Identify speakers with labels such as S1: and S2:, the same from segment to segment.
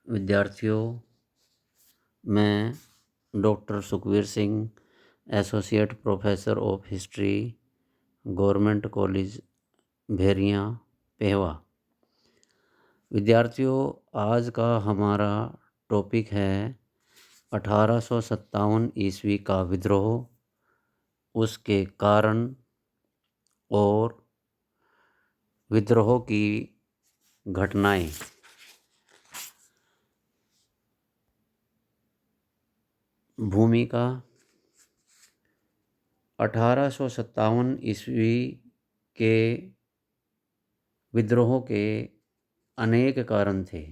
S1: विद्यार्थियों, मैं doctor Sukhvir Singh, associate professor of history, government college Bheria, Pehowa. विद्यार्थियों, आज का हमारा टॉपिक है 1857 ईस्वी का विद्रोह, उसके कारण और विद्रोह की घटनाएं। भूमिका 1857 ईस्वी के विद्रोह के अनेक कारण थे।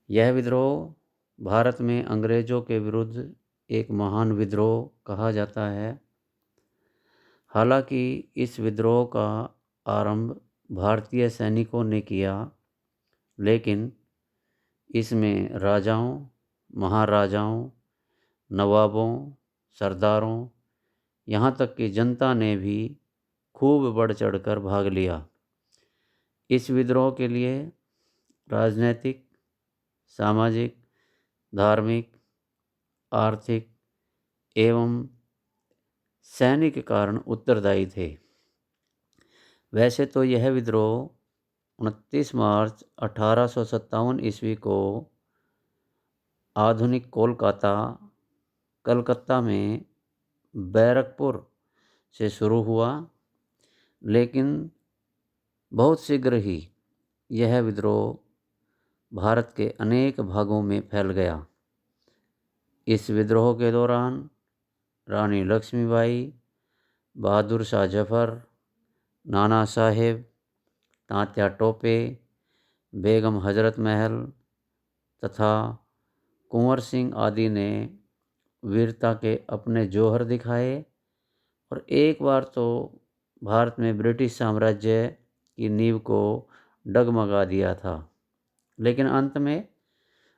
S1: यह विद्रोह भारत में अंग्रेज़ों के विरुद्ध एक महान विद्रोह कहा जाता है। हालांकि इस विद्रोह का आरंभ भारतीय सैनिकों ने किया, लेकिन इसमें राजाओं, महाराजाओं, नवाबों, सरदारों, यहाँ तक कि जनता ने भी खूब बढ़ चढ़कर भाग लिया। इस विद्रोह के लिए राजनैतिक, सामाजिक, धार्मिक, आर्थिक एवं सैनिक कारण उत्तरदायी थे। वैसे तो यह विद्रोह 29 मार्च 1857 ईस्वी को आधुनिक कलकत्ता में बैरकपुर से शुरू हुआ, लेकिन बहुत शीघ्र ही यह विद्रोह भारत के अनेक भागों में फैल गया। इस विद्रोह के दौरान रानी लक्ष्मीबाई, बहादुर शाह जफर, नाना साहेब, तात्या टोपे, बेगम हजरत महल तथा कुंवर सिंह आदि ने वीरता के अपने जौहर दिखाए और एक बार तो भारत में ब्रिटिश साम्राज्य की नींव को डगमगा दिया था। लेकिन अंत में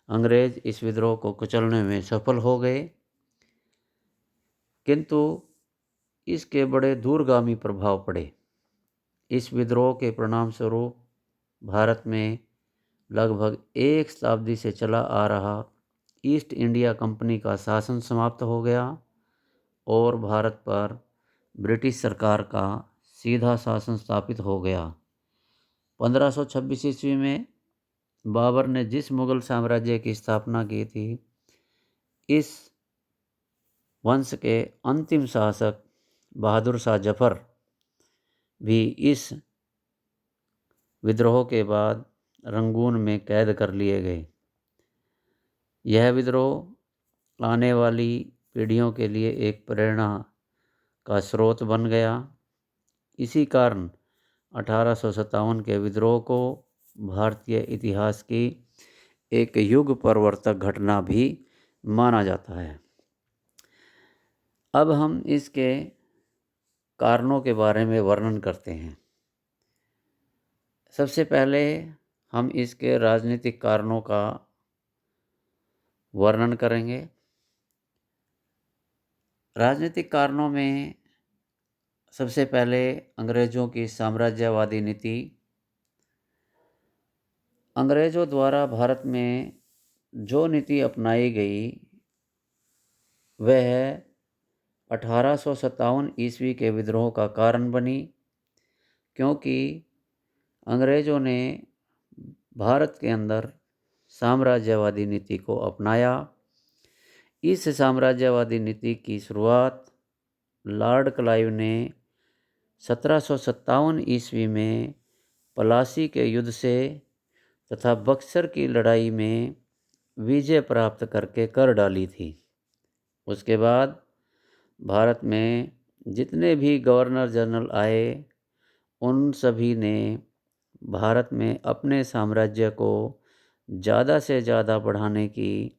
S1: अंग्रेज इस विद्रोह को कुचलने में सफल हो गए, किंतु इसके बड़े दूरगामी प्रभाव पड़े। इस विद्रोह के परिणाम स्वरूप भारत में लगभग एक शताब्दी से चला आ रहा ईस्ट इंडिया कंपनी का शासन समाप्त हो गया और भारत पर ब्रिटिश सरकार का सीधा शासन स्थापित हो गया। 1526 ईस्वी में बाबर ने जिस मुगल साम्राज्य की स्थापना की थी, इस वंश के अंतिम शासक बहादुर शाह जफर भी इस विद्रोह के बाद रंगून में कैद कर लिए गए। यह विद्रोह आने वाली पीढ़ियों के लिए एक प्रेरणा का स्रोत बन गया। इसी कारण 1857 के विद्रोह को भारतीय इतिहास की एक युग परिवर्तक घटना भी माना जाता है। अब हम इसके कारणों के बारे में वर्णन करते हैं। सबसे पहले हम इसके राजनीतिक कारणों का वर्णन करेंगे। राजनीतिक कारणों में सबसे पहले अंग्रेज़ों की साम्राज्यवादी नीति। अंग्रेज़ों द्वारा भारत में जो नीति अपनाई गई वह 1857 ईस्वी के विद्रोह का कारण बनी, क्योंकि अंग्रेज़ों ने भारत के अंदर साम्राज्यवादी नीति को अपनाया। इस साम्राज्यवादी नीति की शुरुआत लॉर्ड क्लाइव ने 1757 ईस्वी में प्लासी के युद्ध से तथा बक्सर की लड़ाई में विजय प्राप्त करके कर डाली थी। उसके बाद भारत में जितने भी गवर्नर जनरल आए, उन सभी ने भारत में अपने साम्राज्य को ज़्यादा से ज़्यादा बढ़ाने की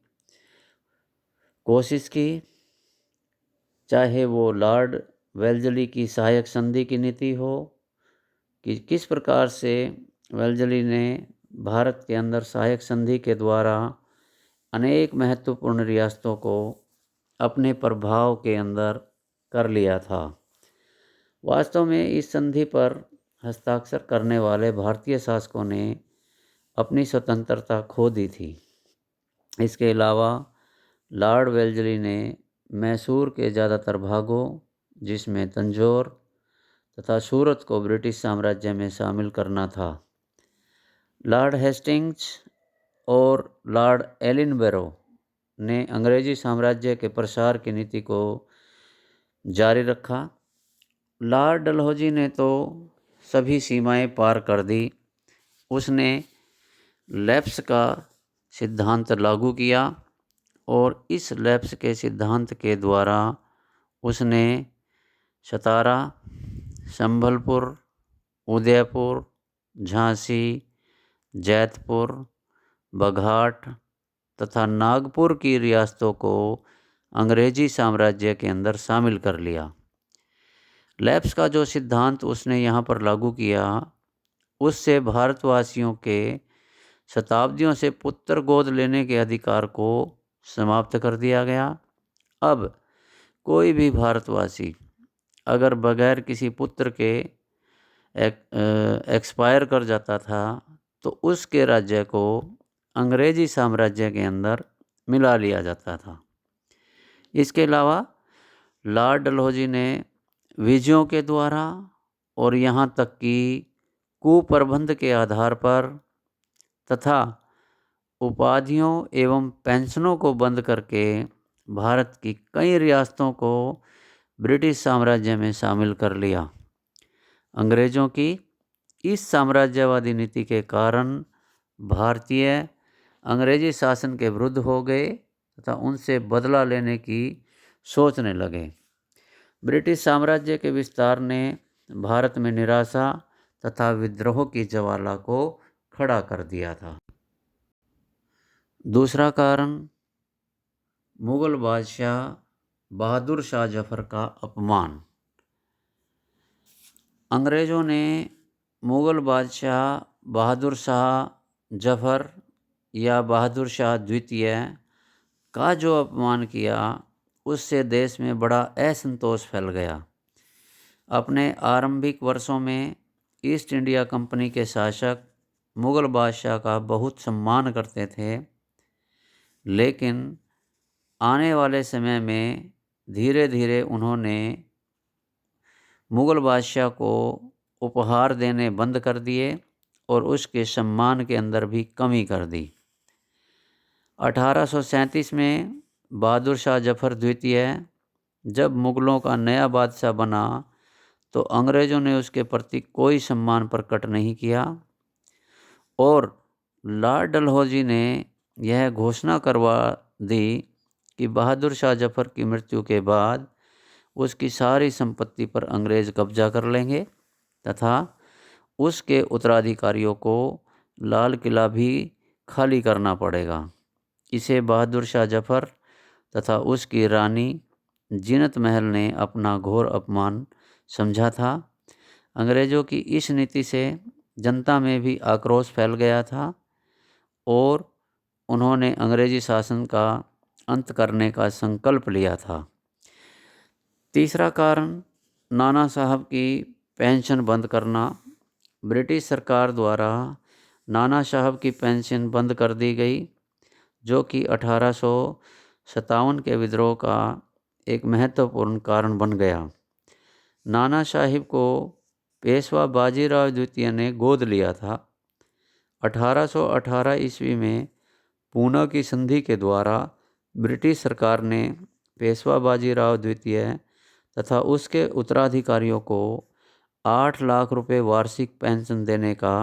S1: कोशिश की। चाहे वो लॉर्ड वेल्जली की सहायक संधि की नीति हो कि किस प्रकार से वेल्जली ने भारत के अंदर सहायक संधि के द्वारा अनेक महत्वपूर्ण रियासतों को अपने प्रभाव के अंदर कर लिया था। वास्तव में इस संधि पर हस्ताक्षर करने वाले भारतीय शासकों ने अपनी स्वतंत्रता खो दी थी। इसके अलावा लॉर्ड वेल्जली ने मैसूर के ज़्यादातर भागों, जिसमें तंजौर तथा सूरत को ब्रिटिश साम्राज्य में शामिल करना था। लॉर्ड हेस्टिंग्स और लॉर्ड एलिनबरो ने अंग्रेजी साम्राज्य के प्रसार की नीति को जारी रखा। लॉर्ड डलहौजी ने तो सभी सीमाएं पार कर दी। उसने लैप्स का सिद्धांत लागू किया और इस लैप्स के सिद्धांत के द्वारा उसने सतारा, संबलपुर, उदयपुर, झांसी, जैतपुर, बघाट तथा नागपुर की रियासतों को अंग्रेजी साम्राज्य के अंदर शामिल कर लिया। लैप्स का जो सिद्धांत उसने यहाँ पर लागू किया, उससे भारतवासियों के शताब्दियों से पुत्र गोद लेने के अधिकार को समाप्त कर दिया गया। अब कोई भी भारतवासी अगर बगैर किसी पुत्र के एक्सपायर कर जाता था तो उसके राज्य को अंग्रेजी साम्राज्य के अंदर मिला लिया जाता था। इसके अलावा लॉर्ड डलहौजी ने विजयों के द्वारा और यहाँ तक कि कुप्रबंध के आधार पर तथा उपाधियों एवं पेंशनों को बंद करके भारत की कई रियासतों को ब्रिटिश साम्राज्य में शामिल कर लिया। अंग्रेज़ों की इस साम्राज्यवादी नीति के कारण भारतीय अंग्रेजी शासन के विरुद्ध हो गए तथा उनसे बदला लेने की सोचने लगे। ब्रिटिश साम्राज्य के विस्तार ने भारत में निराशा तथा विद्रोह की ज्वाला को खड़ा कर दिया था। दूसरा कारण मुगल बादशाह बहादुर शाह जफर का अपमान। अंग्रेज़ों ने मुगल बादशाह बहादुर शाह जफर या बहादुर शाह द्वितीय का जो अपमान किया, उससे देश में बड़ा असंतोष फैल गया। अपने आरंभिक वर्षों में ईस्ट इंडिया कंपनी के शासक मुगल बादशाह का बहुत सम्मान करते थे, लेकिन आने वाले समय में धीरे धीरे उन्होंने मुगल बादशाह को उपहार देने बंद कर दिए और उसके सम्मान के अंदर भी कमी कर दी। 1837 में बहादुर शाह जफर द्वितीय जब मुगलों का नया बादशाह बना तो अंग्रेज़ों ने उसके प्रति कोई सम्मान प्रकट नहीं किया और लॉर्ड डलहौजी ने यह घोषणा करवा दी कि बहादुर शाह जफर की मृत्यु के बाद उसकी सारी संपत्ति पर अंग्रेज़ कब्जा कर लेंगे तथा उसके उत्तराधिकारियों को लाल किला भी खाली करना पड़ेगा। इसे बहादुर शाह जफर तथा उसकी रानी जीनत महल ने अपना घोर अपमान समझा था। अंग्रेज़ों की इस नीति से जनता में भी आक्रोश फैल गया था और उन्होंने अंग्रेजी शासन का अंत करने का संकल्प लिया था। तीसरा कारण नाना साहब की पेंशन बंद करना। ब्रिटिश सरकार द्वारा नाना साहब की पेंशन बंद कर दी गई, जो कि 1857 के विद्रोह का एक महत्वपूर्ण कारण बन गया। नाना साहिब को पेशवा बाजीराव द्वितीय ने गोद लिया था। 1818 ईस्वी में पूना की संधि के द्वारा ब्रिटिश सरकार ने पेशवा बाजीराव द्वितीय तथा उसके उत्तराधिकारियों को 8 लाख रुपए वार्षिक पेंशन देने का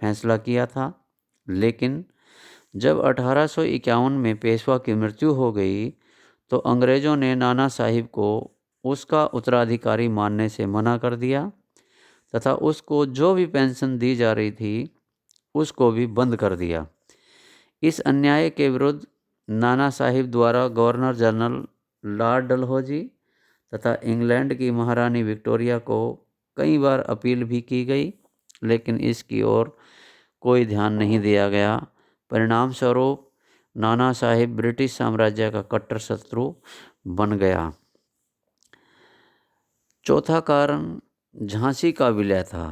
S1: फैसला किया था, लेकिन जब 1851 में पेशवा की मृत्यु हो गई तो अंग्रेज़ों ने नाना साहिब को उसका उत्तराधिकारी मानने से मना कर दिया तथा उसको जो भी पेंशन दी जा रही थी उसको भी बंद कर दिया। इस अन्याय के विरुद्ध नाना साहिब द्वारा गवर्नर जनरल लॉर्ड डलहौजी तथा इंग्लैंड की महारानी विक्टोरिया को कई बार अपील भी की गई, लेकिन इसकी ओर कोई ध्यान नहीं दिया गया। परिणाम स्वरूप नाना साहिब ब्रिटिश साम्राज्य का कट्टर शत्रु बन गया। चौथा कारण झांसी का विलय था।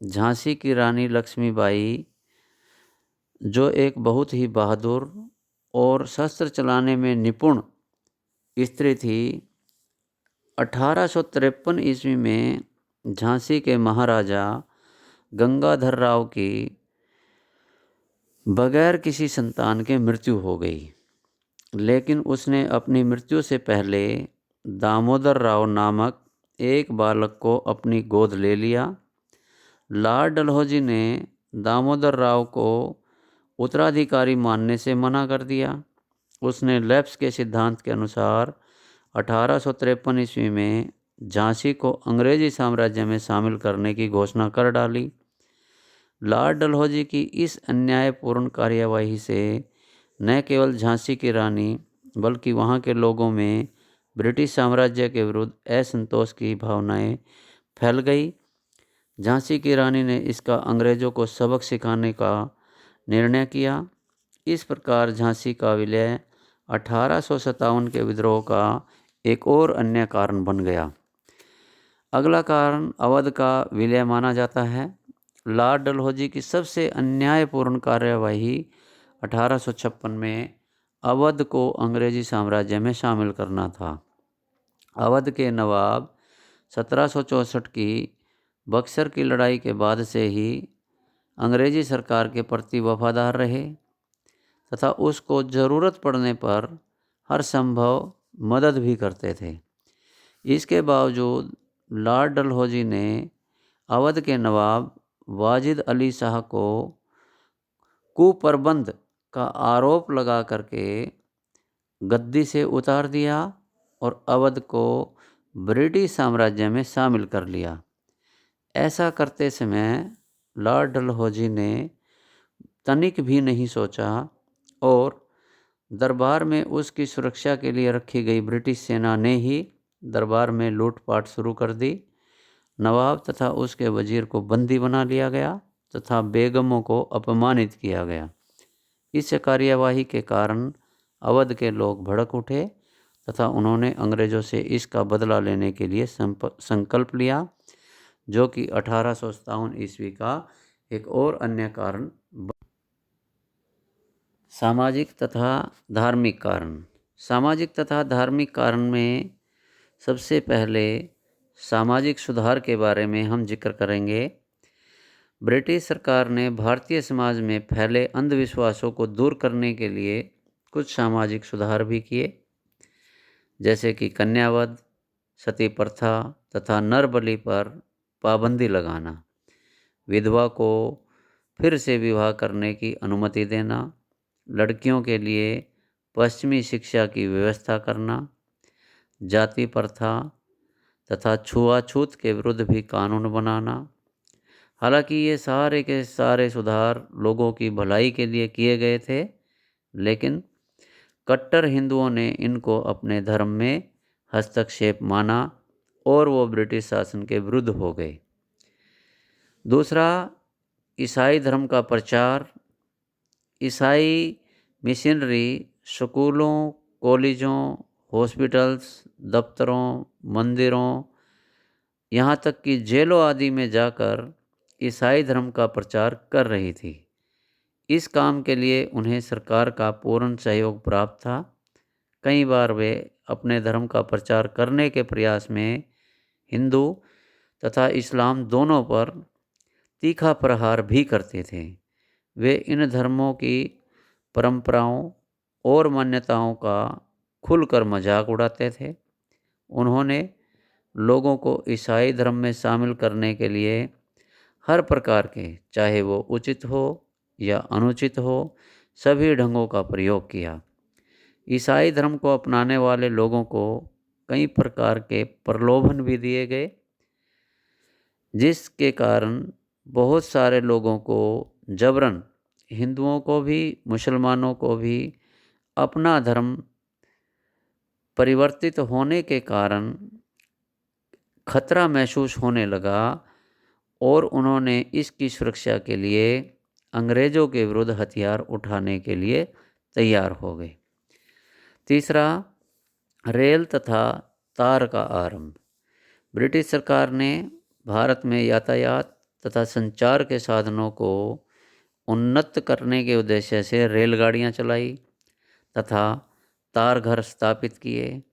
S1: झांसी की रानी लक्ष्मीबाई जो एक बहुत ही बहादुर और शस्त्र चलाने में निपुण स्त्री थी, 1853 ईस्वी में झांसी के महाराजा गंगाधर राव की बगैर किसी संतान के मृत्यु हो गई। लेकिन उसने अपनी मृत्यु से पहले दामोदर राव नामक एक बालक को अपनी गोद ले लिया। लॉर्ड डलहौजी ने दामोदर राव को उत्तराधिकारी मानने से मना कर दिया। उसने लेप्स के सिद्धांत के अनुसार 1853 ईस्वी में झांसी को अंग्रेजी साम्राज्य में शामिल करने की घोषणा कर डाली। लॉर्ड डलहौजी की इस अन्यायपूर्ण कार्यवाही से न केवल झांसी की रानी बल्कि वहाँ के लोगों में ब्रिटिश साम्राज्य के विरुद्ध असंतोष की भावनाएं फैल गई। झांसी की रानी ने इसका अंग्रेज़ों को सबक सिखाने का निर्णय किया। इस प्रकार झांसी का विलय 1857 के विद्रोह का एक और अन्य कारण बन गया। अगला कारण अवध का विलय माना जाता है। लॉर्ड डलहौजी की सबसे अन्यायपूर्ण कार्यवाही 1856 में अवध को अंग्रेजी साम्राज्य में शामिल करना था। अवध के नवाब 1764 की बक्सर की लड़ाई के बाद से ही अंग्रेजी सरकार के प्रति वफादार रहे तथा उसको ज़रूरत पड़ने पर हर संभव मदद भी करते थे। इसके बावजूद लॉर्ड डलहौजी ने अवध के नवाब वाजिद अली शाह को कुप्रबंध का आरोप लगा करके गद्दी से उतार दिया और अवध को ब्रिटिश साम्राज्य में शामिल कर लिया। ऐसा करते समय लॉर्ड डलहौजी ने तनिक भी नहीं सोचा और दरबार में उसकी सुरक्षा के लिए रखी गई ब्रिटिश सेना ने ही दरबार में लूटपाट शुरू कर दी। नवाब तथा उसके वजीर को बंदी बना लिया गया तथा बेगमों को अपमानित किया गया। इस कार्यवाही के कारण अवध के लोग भड़क उठे तथा उन्होंने अंग्रेज़ों से इसका बदला लेने के लिए संकल्प लिया, जो कि 1857 ईस्वी का एक और अन्य कारण। सामाजिक तथा धार्मिक कारण। सामाजिक तथा धार्मिक कारण में सबसे पहले सामाजिक सुधार के बारे में हम जिक्र करेंगे। ब्रिटिश सरकार ने भारतीय समाज में फैले अंधविश्वासों को दूर करने के लिए कुछ सामाजिक सुधार भी किए, जैसे कि कन्यावध, सती प्रथा तथा नरबलि पर पाबंदी लगाना, विधवा को फिर से विवाह करने की अनुमति देना, लड़कियों के लिए पश्चिमी शिक्षा की व्यवस्था करना, जाति प्रथा तथा छुआछूत के विरुद्ध भी कानून बनाना। हालांकि ये सारे के सारे सुधार लोगों की भलाई के लिए किए गए थे, लेकिन कट्टर हिंदुओं ने इनको अपने धर्म में हस्तक्षेप माना और वो ब्रिटिश शासन के विरुद्ध हो गए। दूसरा, ईसाई धर्म का प्रचार। ईसाई मिशनरी स्कूलों, कॉलेजों, हॉस्पिटल्स, दफ्तरों, मंदिरों, यहाँ तक कि जेलों आदि में जाकर ईसाई धर्म का प्रचार कर रही थी। इस काम के लिए उन्हें सरकार का पूर्ण सहयोग प्राप्त था। कई बार वे अपने धर्म का प्रचार करने के प्रयास में हिंदू तथा इस्लाम दोनों पर तीखा प्रहार भी करते थे। वे इन धर्मों की परंपराओं और मान्यताओं का खुलकर मजाक उड़ाते थे। उन्होंने लोगों को ईसाई धर्म में शामिल करने के लिए हर प्रकार के, चाहे वो उचित हो या अनुचित हो, सभी ढंगों का प्रयोग किया। ईसाई धर्म को अपनाने वाले लोगों को कई प्रकार के प्रलोभन भी दिए गए, जिसके कारण बहुत सारे लोगों को जबरन, हिंदुओं को भी मुसलमानों को भी, अपना धर्म परिवर्तित होने के कारण खतरा महसूस होने लगा और उन्होंने इसकी सुरक्षा के लिए अंग्रेज़ों के विरुद्ध हथियार उठाने के लिए तैयार हो गए। तीसरा, रेल तथा तार का आरंभ। ब्रिटिश सरकार ने भारत में यातायात तथा संचार के साधनों को उन्नत करने के उद्देश्य से रेलगाड़ियाँ चलाई तथा तार घर स्थापित किए।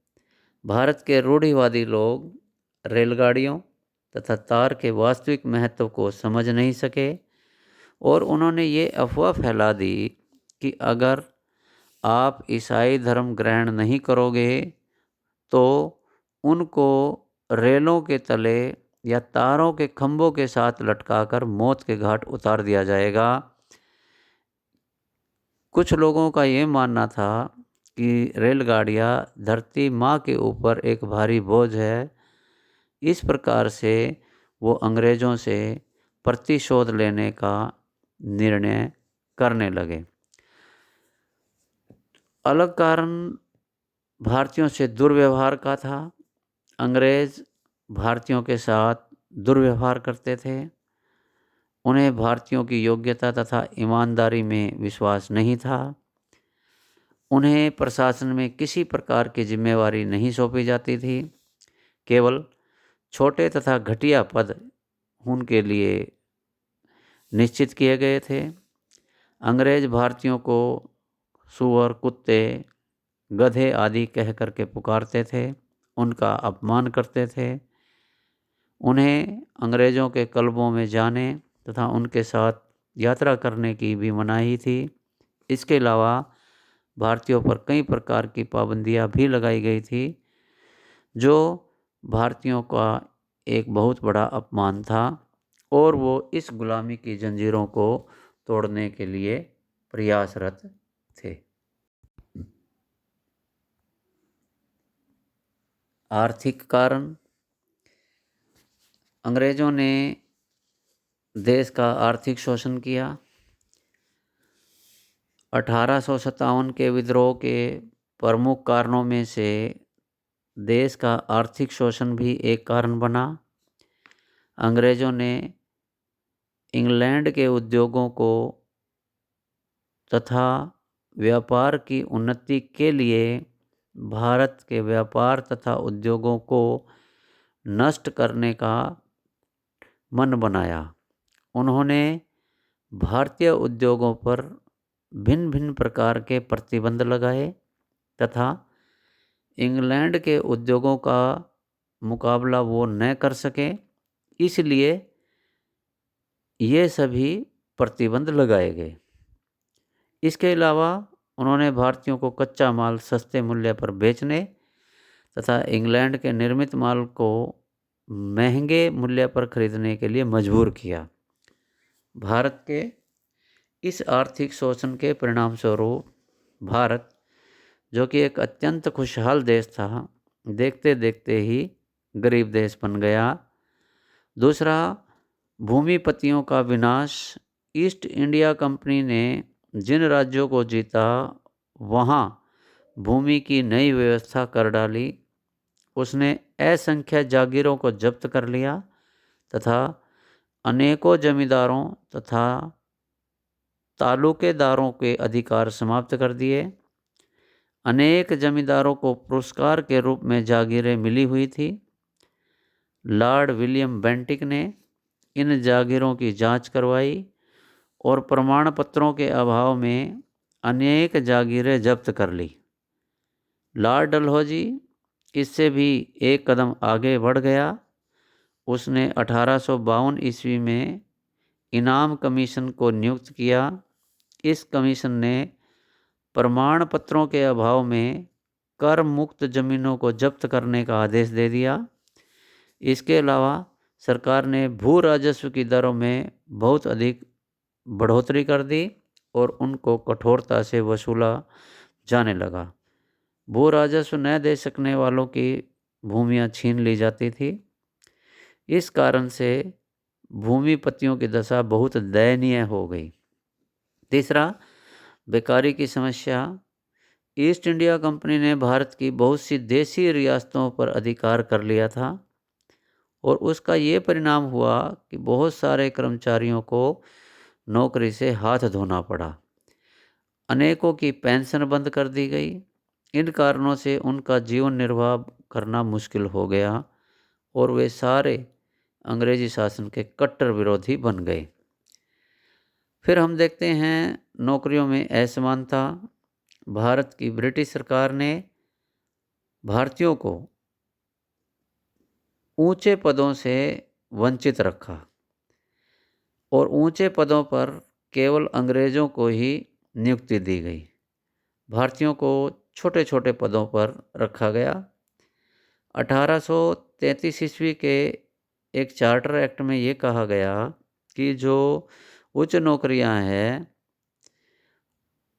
S1: भारत के रूढ़िवादी लोग रेलगाड़ियों तथा तार के वास्तविक महत्व को समझ नहीं सके और उन्होंने ये अफवाह फैला दी कि अगर आप ईसाई धर्म ग्रहण नहीं करोगे तो उनको रेलों के तले या तारों के खंभों के साथ लटकाकर मौत के घाट उतार दिया जाएगा। कुछ लोगों का ये मानना था कि रेलगाड़ियाँ धरती माँ के ऊपर एक भारी बोझ है। इस प्रकार से वो अंग्रेज़ों से प्रतिशोध लेने का निर्णय करने लगे। अलग कारण भारतीयों से दुर्व्यवहार का था। अंग्रेज़ भारतीयों के साथ दुर्व्यवहार करते थे। उन्हें भारतीयों की योग्यता तथा ईमानदारी में विश्वास नहीं था। उन्हें प्रशासन में किसी प्रकार की जिम्मेवारी नहीं सौंपी जाती थी। केवल छोटे तथा घटिया पद उनके लिए निश्चित किए गए थे। अंग्रेज़ भारतीयों को सूअर, कुत्ते, गधे आदि कह करके पुकारते थे, उनका अपमान करते थे। उन्हें अंग्रेज़ों के क्लबों में जाने तथा उनके साथ यात्रा करने की भी मनाही थी। इसके अलावा भारतीयों पर कई प्रकार की पाबंदियां भी लगाई गई थी, जो भारतीयों का एक बहुत बड़ा अपमान था और वो इस गुलामी की जंजीरों को तोड़ने के लिए प्रयासरत थे। आर्थिक कारण, अंग्रेज़ों ने देश का आर्थिक शोषण किया। 1857 के विद्रोह के प्रमुख कारणों में से देश का आर्थिक शोषण भी एक कारण बना। अंग्रेज़ों ने इंग्लैंड के उद्योगों को तथा व्यापार की उन्नति के लिए भारत के व्यापार तथा उद्योगों को नष्ट करने का मन बनाया। उन्होंने भारतीय उद्योगों पर भिन्न भिन्न प्रकार के प्रतिबंध लगाए तथा इंग्लैंड के उद्योगों का मुकाबला वो न कर सके, इसलिए ये सभी प्रतिबंध लगाए गए। इसके अलावा उन्होंने भारतीयों को कच्चा माल सस्ते मूल्य पर बेचने तथा इंग्लैंड के निर्मित माल को महंगे मूल्य पर खरीदने के लिए मजबूर किया। भारत के इस आर्थिक शोषण के परिणाम स्वरूप भारत, जो कि एक अत्यंत खुशहाल देश था, देखते देखते ही गरीब देश बन गया। दूसरा, भूमिपतियों का विनाश। ईस्ट इंडिया कंपनी ने जिन राज्यों को जीता वहाँ भूमि की नई व्यवस्था कर डाली। उसने असंख्य जागीरों को जब्त कर लिया तथा अनेकों जमींदारों तथा तालुकेदारों के अधिकार समाप्त कर दिए। अनेक जमींदारों को पुरस्कार के रूप में जागीरें मिली हुई थी। लॉर्ड विलियम बेंटिक ने इन जागीरों की जांच करवाई और प्रमाण पत्रों के अभाव में अनेक जागीरें जब्त कर ली। लॉर्ड डलहौजी इससे भी एक कदम आगे बढ़ गया। उसने 1852 ईस्वी में इनाम कमीशन को नियुक्त किया। इस कमीशन ने प्रमाण पत्रों के अभाव में कर मुक्त जमीनों को जब्त करने का आदेश दे दिया। इसके अलावा सरकार ने भू राजस्व की दरों में बहुत अधिक बढ़ोतरी कर दी और उनको कठोरता से वसूला जाने लगा। भू राजस्व न दे सकने वालों की भूमियां छीन ली जाती थी। इस कारण से भूमिपतियों की दशा बहुत दयनीय हो गई। तीसरा, बेकारी की समस्या। ईस्ट इंडिया कंपनी ने भारत की बहुत सी देशी रियासतों पर अधिकार कर लिया था और उसका ये परिणाम हुआ कि बहुत सारे कर्मचारियों को नौकरी से हाथ धोना पड़ा। अनेकों की पेंशन बंद कर दी गई। इन कारणों से उनका जीवन निर्वाह करना मुश्किल हो गया और वे सारे अंग्रेजी शासन के कट्टर विरोधी बन गए। फिर हम देखते हैं नौकरियों में असमानता। भारत की ब्रिटिश सरकार ने भारतीयों को ऊंचे पदों से वंचित रखा और ऊंचे पदों पर केवल अंग्रेज़ों को ही नियुक्ति दी गई। भारतीयों को छोटे छोटे पदों पर रखा गया। 1833 ईस्वी के एक चार्टर एक्ट में ये कहा गया कि जो उच्च नौकरियां हैं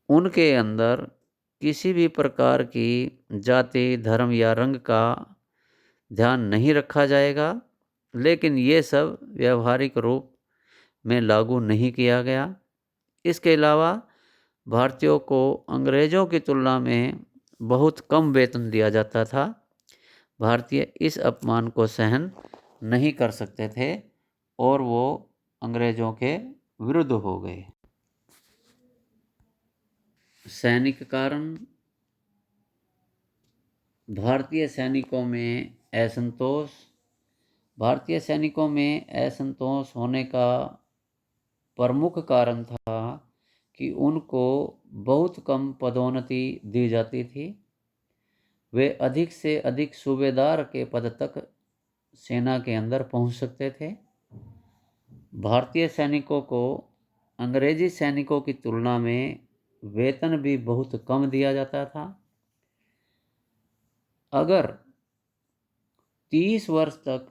S1: उनके अंदर किसी भी प्रकार की जाति, धर्म या रंग का ध्यान नहीं रखा जाएगा, लेकिन ये सब व्यवहारिक रूप में लागू नहीं किया गया। इसके अलावा भारतीयों को अंग्रेज़ों की तुलना में बहुत कम वेतन दिया जाता था। भारतीय इस अपमान को सहन नहीं कर सकते थे और वो अंग्रेज़ों के विरुद्ध हो गए। सैनिक कारण। भारतीय सैनिकों में असंतोष। भारतीय सैनिकों में असंतोष होने का प्रमुख कारण था कि उनको बहुत कम पदोन्नति दी जाती थी। वे अधिक से अधिक सूबेदार के पद तक सेना के अंदर पहुंच सकते थे। भारतीय सैनिकों को अंग्रेजी सैनिकों की तुलना में वेतन भी बहुत कम दिया जाता था। अगर 30 वर्ष तक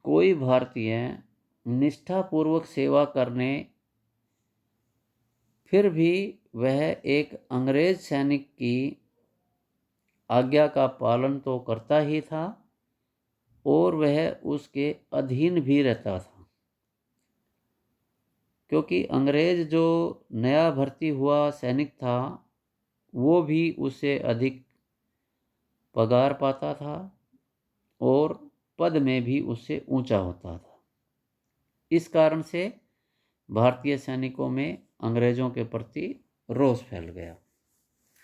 S1: कोई भारतीय निष्ठापूर्वक सेवा करने फिर भी वह एक अंग्रेज सैनिक की आज्ञा का पालन तो करता ही था और वह उसके अधीन भी रहता था, क्योंकि अंग्रेज जो नया भर्ती हुआ सैनिक था वो भी उससे अधिक पगार पाता था और पद में भी उससे ऊंचा होता था। इस कारण से भारतीय सैनिकों में अंग्रेज़ों के प्रति रोष फैल गया।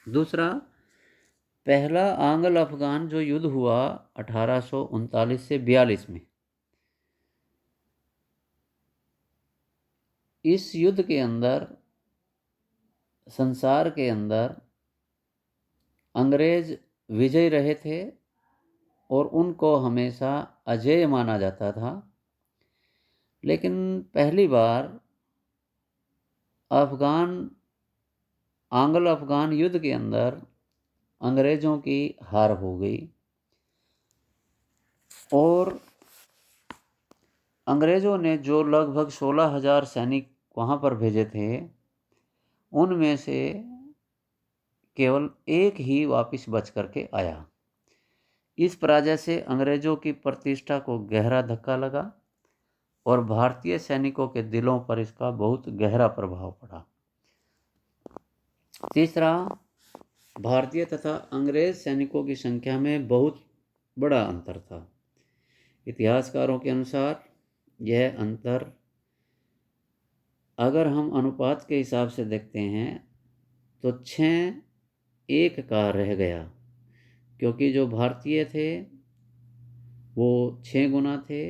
S1: दूसरा, पहला आंग्ल अफगान जो युद्ध हुआ 1839 से 42 में, इस युद्ध के अंदर संसार के अंदर अंग्रेज विजयी रहे थे और उनको हमेशा अजेय माना जाता था। लेकिन पहली बार आंग्ल अफगान युद्ध के अंदर अंग्रेज़ों की हार हो गई और अंग्रेज़ों ने जो लगभग 16,000 सैनिक वहाँ पर भेजे थे उनमें से केवल एक ही वापस बच करके आया। इस पराजय से अंग्रेज़ों की प्रतिष्ठा को गहरा धक्का लगा और भारतीय सैनिकों के दिलों पर इसका बहुत गहरा प्रभाव पड़ा। तीसरा, भारतीय तथा अंग्रेज सैनिकों की संख्या में बहुत बड़ा अंतर था। इतिहासकारों के अनुसार यह अंतर अगर हम अनुपात के हिसाब से देखते हैं तो 6-1 का रह गया, क्योंकि जो भारतीय थे वो 6 गुना थे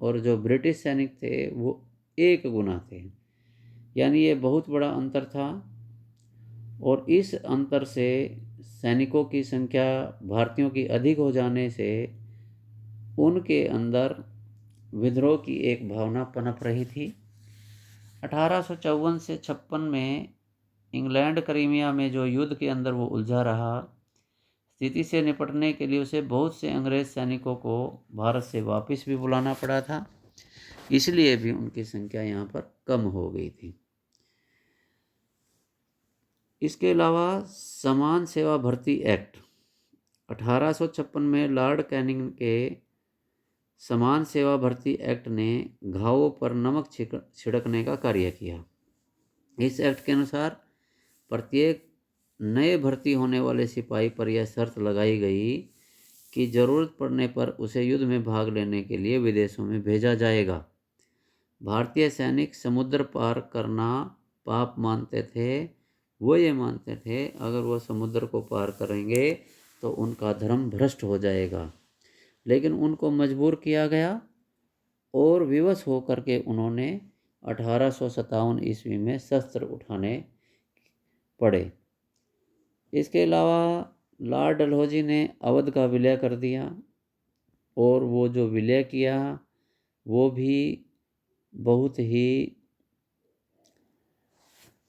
S1: और जो ब्रिटिश सैनिक थे वो 1 गुना थे। यानी ये बहुत बड़ा अंतर था और इस अंतर से सैनिकों की संख्या भारतीयों की अधिक हो जाने से उनके अंदर विद्रोह की एक भावना पनप रही थी। 1854 से 56 में इंग्लैंड क्रीमिया में जो युद्ध के अंदर वो उलझा रहा, स्थिति से निपटने के लिए उसे बहुत से अंग्रेज सैनिकों को भारत से वापस भी बुलाना पड़ा था, इसलिए भी उनकी संख्या यहाँ पर कम हो गई थी। इसके अलावा समान सेवा भर्ती एक्ट 1856 में लॉर्ड कैनिंग के समान सेवा भर्ती एक्ट ने घावों पर नमक छिड़कने का कार्य किया। इस एक्ट के अनुसार प्रत्येक नए भर्ती होने वाले सिपाही पर यह शर्त लगाई गई कि ज़रूरत पड़ने पर उसे युद्ध में भाग लेने के लिए विदेशों में भेजा जाएगा। भारतीय सैनिक समुद्र पार करना पाप मानते थे। वो ये मानते थे अगर वो समुद्र को पार करेंगे तो उनका धर्म भ्रष्ट हो जाएगा, लेकिन उनको मजबूर किया गया और विवश होकर के उन्होंने 1857 ईस्वी में शस्त्र उठाने पड़े। इसके अलावा लॉर्ड डलहौजी ने अवध का विलय कर दिया, और वो जो विलय किया वो भी बहुत ही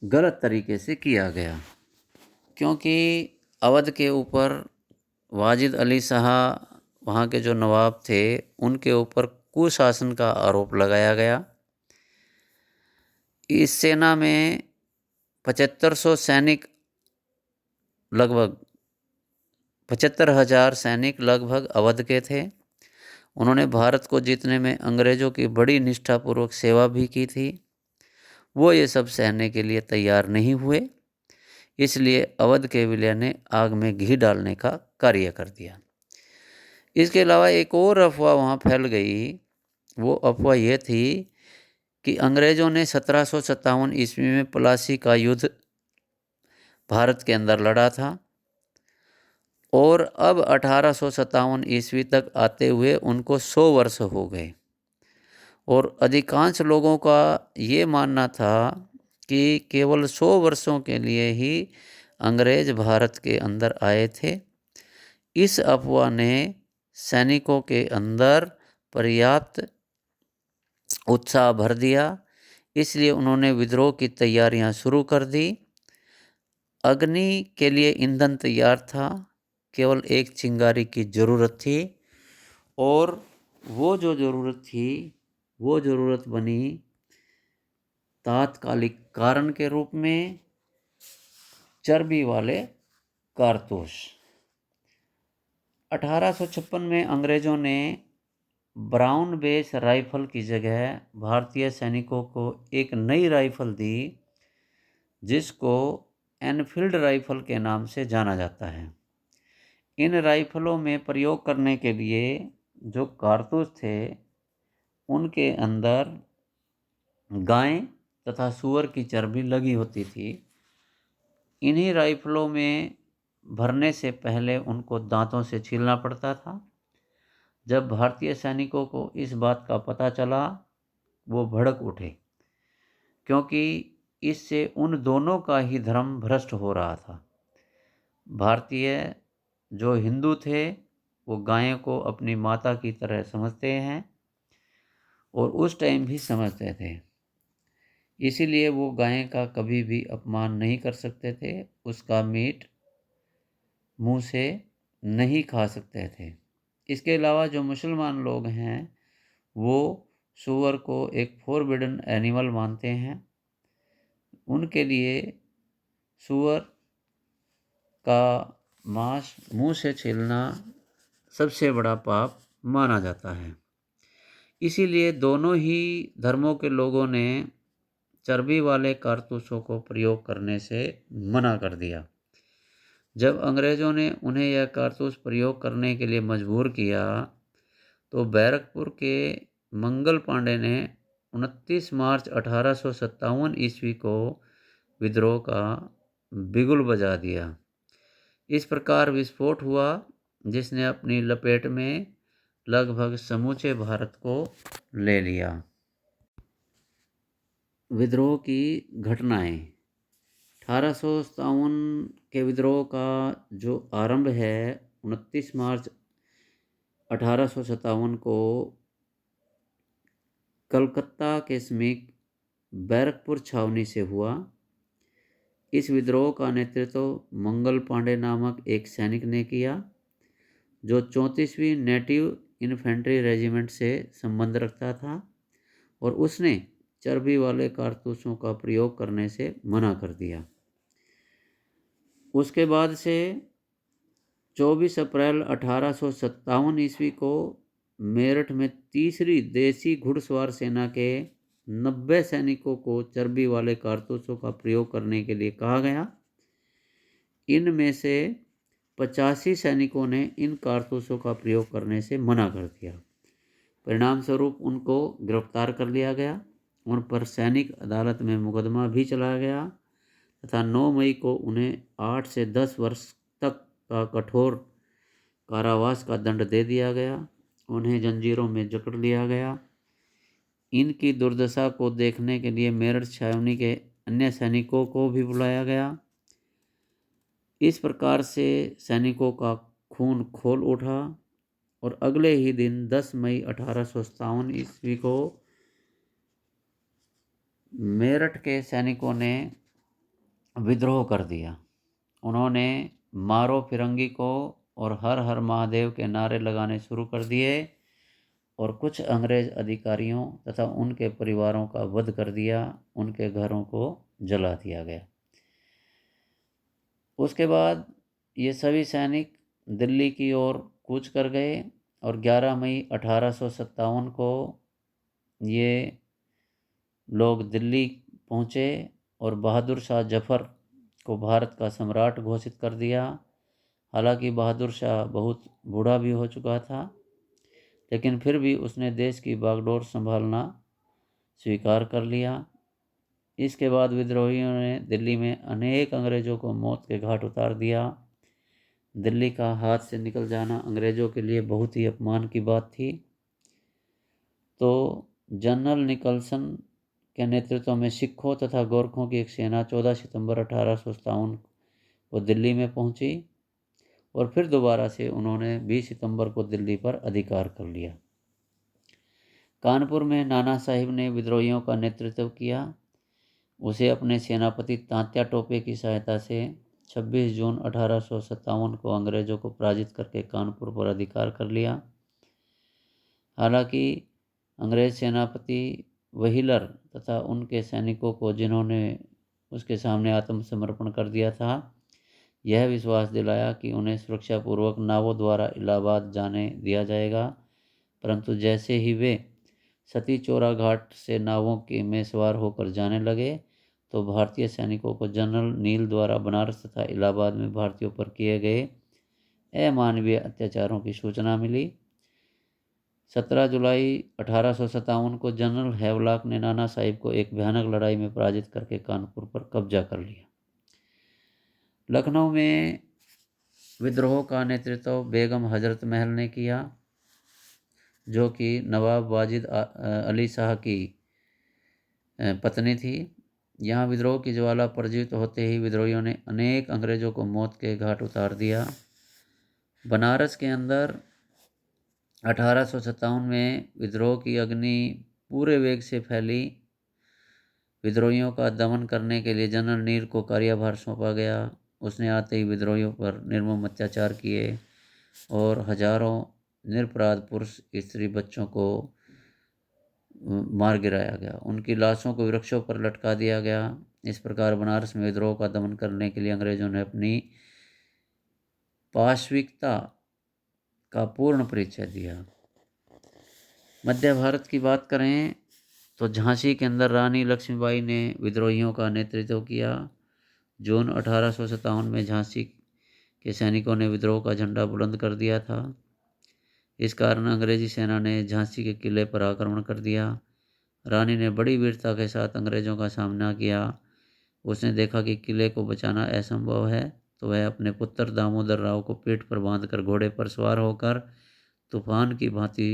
S1: गलत तरीके से किया गया, क्योंकि अवध के ऊपर वाजिद अली शाह, वहाँ के जो नवाब थे, उनके ऊपर कुशासन का आरोप लगाया गया। इस सेना में 7500 सैनिक, लगभग 75,000 सैनिक लगभग अवध के थे। उन्होंने भारत को जीतने में अंग्रेज़ों की बड़ी निष्ठापूर्वक सेवा भी की थी। वो ये सब सहने के लिए तैयार नहीं हुए, इसलिए अवध के विलय ने आग में घी डालने का कार्य कर दिया। इसके अलावा एक और अफवाह वहाँ फैल गई। वो अफवाह ये थी कि अंग्रेज़ों ने 1757 ईस्वी में प्लासी का युद्ध भारत के अंदर लड़ा था, और अब 1857 ईस्वी तक आते हुए उनको 100 वर्ष हो गए। और अधिकांश लोगों का ये मानना था कि केवल 100 वर्षों के लिए ही अंग्रेज भारत के अंदर आए थे। इस अफवाह ने सैनिकों के अंदर पर्याप्त उत्साह भर दिया, इसलिए उन्होंने विद्रोह की तैयारियां शुरू कर दी। अग्नि के लिए ईंधन तैयार था, केवल एक चिंगारी की ज़रूरत थी, और वो जो ज़रूरत थी वो ज़रूरत बनी तात्कालिक कारण के रूप में चर्बी वाले कारतूस। 1856 में अंग्रेज़ों ने ब्राउन बेस राइफल की जगह भारतीय सैनिकों को एक नई राइफल दी, जिसको एनफील्ड राइफल के नाम से जाना जाता है। इन राइफलों में प्रयोग करने के लिए जो कारतूस थे, उनके अंदर गाय तथा सूअर की चर्बी लगी होती थी। इन्हीं राइफलों में भरने से पहले उनको दांतों से छीलना पड़ता था। जब भारतीय सैनिकों को इस बात का पता चला, वो भड़क उठे, क्योंकि इससे उन दोनों का ही धर्म भ्रष्ट हो रहा था। भारतीय जो हिंदू थे वो गाय को अपनी माता की तरह समझते हैं, और उस टाइम भी समझते थे। इसीलिए वो गाय का कभी भी अपमान नहीं कर सकते थे, उसका मीट मुंह से नहीं खा सकते थे। इसके अलावा जो मुसलमान लोग हैं वो सूअर को एक फॉरबिडन एनिमल मानते हैं। उनके लिए सूअर का मांस मुंह से छीलना सबसे बड़ा पाप माना जाता है। इसीलिए दोनों ही धर्मों के लोगों ने चर्बी वाले कारतूसों को प्रयोग करने से मना कर दिया। जब अंग्रेज़ों ने उन्हें यह कारतूस प्रयोग करने के लिए मजबूर किया, तो बैरकपुर के मंगल पांडे ने 29 मार्च 1857 ईस्वी को विद्रोह का बिगुल बजा दिया। इस प्रकार विस्फोट हुआ, जिसने अपनी लपेट में लगभग समूचे भारत को ले लिया। विद्रोह की घटनाएं। 1857 के विद्रोह का जो आरंभ है 29 मार्च 1857 को कलकत्ता के समीप बैरकपुर छावनी से हुआ। इस विद्रोह का नेतृत्व मंगल पांडे नामक एक सैनिक ने किया, जो 34वीं नेटिव इन्फेंट्री रेजिमेंट से संबंध रखता था, और उसने चर्बी वाले कारतूसों का प्रयोग करने से मना कर दिया। उसके बाद से 24 अप्रैल 1857 ईस्वी को मेरठ में तीसरी देसी घुड़सवार सेना के 90 सैनिकों को चर्बी वाले कारतूसों का प्रयोग करने के लिए कहा गया। इनमें से 85 सैनिकों ने इन कारतूसों का प्रयोग करने से मना कर दिया। परिणाम स्वरूप उनको गिरफ्तार कर लिया गया। उन पर सैनिक अदालत में मुकदमा भी चलाया गया तथा 9 मई को उन्हें 8 से 10 वर्ष तक का कठोर कारावास का दंड दे दिया गया। उन्हें जंजीरों में जकड़ लिया गया। इनकी दुर्दशा को देखने के लिए मेरठ छावनी के अन्य सैनिकों को भी बुलाया गया। इस प्रकार से सैनिकों का खून खोल उठा और अगले ही दिन 10 मई 1857 ईस्वी को मेरठ के सैनिकों ने विद्रोह कर दिया। उन्होंने मारो फिरंगी को और हर हर महादेव के नारे लगाने शुरू कर दिए और कुछ अंग्रेज अधिकारियों तथा उनके परिवारों का वध कर दिया। उनके घरों को जला दिया गया। उसके बाद ये सभी सैनिक दिल्ली की ओर कूच कर गए और 11 मई 1857 को ये लोग दिल्ली पहुँचे और बहादुर शाह जफ़र को भारत का सम्राट घोषित कर दिया। हालांकि बहादुर शाह बहुत बूढ़ा भी हो चुका था, लेकिन फिर भी उसने देश की बागडोर संभालना स्वीकार कर लिया। इसके बाद विद्रोहियों ने दिल्ली में अनेक अंग्रेज़ों को मौत के घाट उतार दिया। दिल्ली का हाथ से निकल जाना अंग्रेज़ों के लिए बहुत ही अपमान की बात थी। तो जनरल निकलसन के नेतृत्व में सिखों तथा गोरखों की एक सेना 14 सितंबर 1857 को दिल्ली में पहुंची और फिर दोबारा से उन्होंने 20 सितंबर को दिल्ली पर अधिकार कर लिया। कानपुर में नाना साहिब ने विद्रोहियों का नेतृत्व किया। उसे अपने सेनापति तात्या टोपे की सहायता से 26 जून 1857 को अंग्रेज़ों को पराजित करके कानपुर पर अधिकार कर लिया। हालांकि अंग्रेज सेनापति व्हीलर तथा उनके सैनिकों को, जिन्होंने उसके सामने आत्मसमर्पण कर दिया था, यह विश्वास दिलाया कि उन्हें सुरक्षापूर्वक नावों द्वारा इलाहाबाद जाने दिया जाएगा। परंतु जैसे ही वे सती चौरा घाट से नावों के में सवार होकर जाने लगे तो भारतीय सैनिकों को जनरल नील द्वारा बनारस तथा इलाहाबाद में भारतीयों पर किए गए अमानवीय अत्याचारों की सूचना मिली। 17 जुलाई 1857 को जनरल हैवलॉक ने नाना साहिब को एक भयानक लड़ाई में पराजित करके कानपुर पर कब्जा कर लिया। लखनऊ में विद्रोह का नेतृत्व बेगम हजरत महल ने किया, जो कि नवाब वाजिद अली शाह की पत्नी थी। यहाँ विद्रोह की ज्वाला प्रज्वलित होते ही विद्रोहियों ने अनेक अंग्रेज़ों को मौत के घाट उतार दिया। बनारस के अंदर 1857 में विद्रोह की अग्नि पूरे वेग से फैली। विद्रोहियों का दमन करने के लिए जनरल नील को कार्यभार सौंपा गया। उसने आते ही विद्रोहियों पर निर्मम अत्याचार किए और हजारों निरपराध पुरुष, स्त्री, बच्चों को मार गिराया गया। उनकी लाशों को वृक्षों पर लटका दिया गया। इस प्रकार बनारस में विद्रोह का दमन करने के लिए अंग्रेजों ने अपनी पाशविकता का पूर्ण परिचय दिया। मध्य भारत की बात करें तो झांसी के अंदर रानी लक्ष्मीबाई ने विद्रोहियों का नेतृत्व किया। जून 1857 में झांसी के सैनिकों ने विद्रोह का झंडा बुलंद कर दिया था। इस कारण अंग्रेजी सेना ने झांसी के किले पर आक्रमण कर दिया। रानी ने बड़ी वीरता के साथ अंग्रेजों का सामना किया। उसने देखा कि किले को बचाना असंभव है, तो वह अपने पुत्र दामोदर राव को पीठ पर बांधकर घोड़े पर सवार होकर तूफान की भांति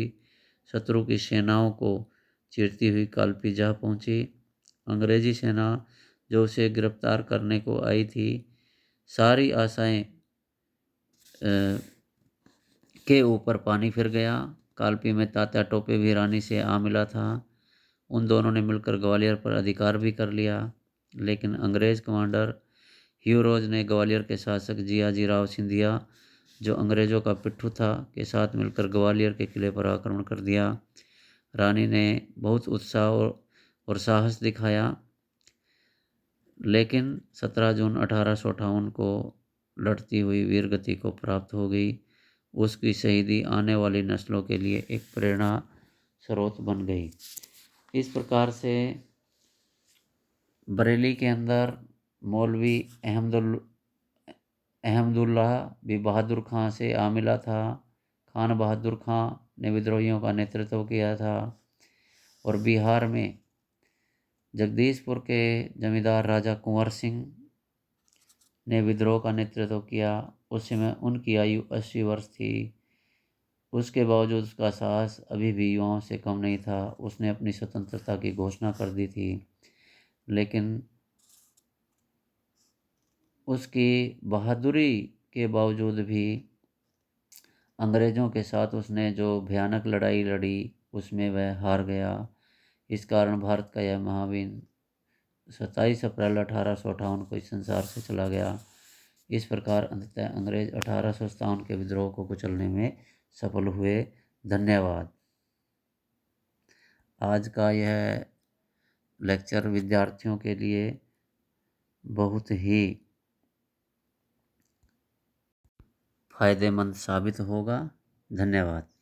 S1: शत्रु की सेनाओं को चीरती हुई कालपी जा पहुंची। अंग्रेजी सेना जो उसे गिरफ्तार करने को आई थी, सारी आशाएं के ऊपर पानी फिर गया। कालपी में तात्या टोपे भी रानी से आ मिला था। उन दोनों ने मिलकर ग्वालियर पर अधिकार भी कर लिया, लेकिन अंग्रेज कमांडर ह्यू रोज ने ग्वालियर के शासक जियाजी राव सिंधिया, जो अंग्रेज़ों का पिट्ठू था, के साथ मिलकर ग्वालियर के किले पर आक्रमण कर दिया। रानी ने बहुत उत्साह और साहस दिखाया, लेकिन 17 जून 1858 को लड़ती हुई वीरगति को प्राप्त हो गई। उसकी शहीदी आने वाली नस्लों के लिए एक प्रेरणा स्रोत बन गई। इस प्रकार से बरेली के अंदर मौलवी अहमदुल्लाह भी बहादुर खां से आ मिला था। खान बहादुर खां ने विद्रोहियों का नेतृत्व किया था। और बिहार में जगदीशपुर के जमींदार राजा कुंवर सिंह ने विद्रोह का नेतृत्व किया। उस समय उनकी आयु 80 वर्ष थी। उसके बावजूद उसका साहस अभी भी युवाओं से कम नहीं था। उसने अपनी स्वतंत्रता की घोषणा कर दी थी, लेकिन उसकी बहादुरी के बावजूद भी अंग्रेज़ों के साथ उसने जो भयानक लड़ाई लड़ी उसमें वह हार गया। इस कारण भारत का यह महावीर 27 अप्रैल 1858 को इस संसार से चला गया। इस प्रकार अंततः अंग्रेज 1857 के विद्रोह को कुचलने में सफल हुए। धन्यवाद। आज का यह लेक्चर विद्यार्थियों के लिए बहुत ही फायदेमंद साबित होगा। धन्यवाद।